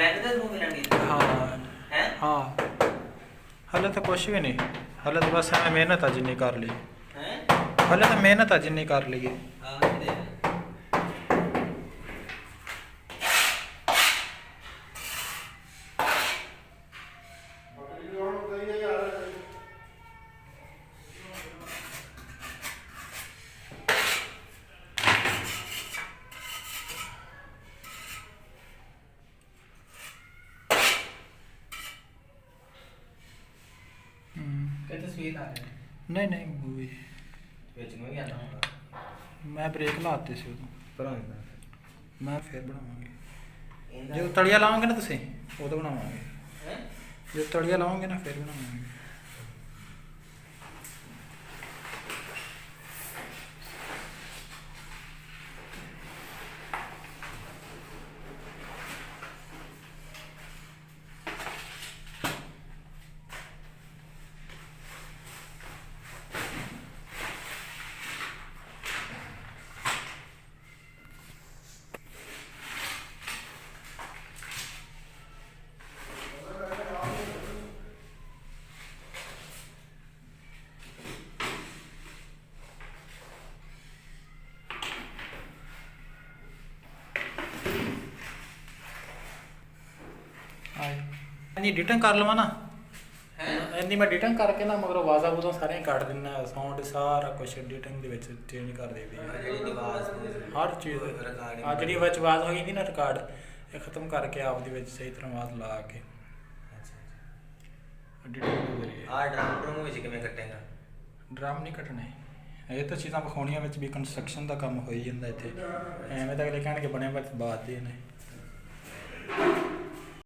Bank ਦੇ through ਮਿਲਣਗੇ। हाँ ਹੈ हाँ हले तो कुछ भी नहीं, हले तो बस एवं मेहनत है जिन्नी कर ली, ਹੈ हले तो मेहनत है जिन्नी कर ली। ਆ ਦੇ ਕਿ ਤਸਵੀਰ ਆ ਰਹੀ नहीं नहीं मूवी ਵਿੱਚ ਨੂੰ ਵੀ ਆਣਾ ਹੁੰਦਾ मैं ब्रेक लाते सी उदों, ਪਰ मैं फिर बनावांगे ਇਹਦਾ जो तलिया लाओगे ना तुसीं उदों बनावांगे, ਹੈ जो तलिया लाओगे ना फिर बनावांगे। नहीं डिटेंग कर लवा ना, इन्नी मैं डिटेंग करके ना मगर आवाज़ा वूज़ा सारियां कट दिना, साउंड सारा कुछ डिटेंग दे विच चेंज कर देती ਜਿਹੜੀ ਆਵਾਜ਼ हर चीज़। हाँ जी विच आवाज़ होई थी ना रिकॉर्ड, ये खत्म करके आप दी विच सही तरह आवाज़ ला के डिटेंग के जरिए। ਆ ਡਰਮ ਵਿੱਚ ਕਿਵੇਂ ਕੱਟੇਗਾ? ड्रम नहीं कटने, ये तो चीज़ां विखाउणियां विच भी कंस्ट्रक्शन का काम हो ही जांदा इत्थे, एवें तां अगले कहणगे बने बस बात दे ने।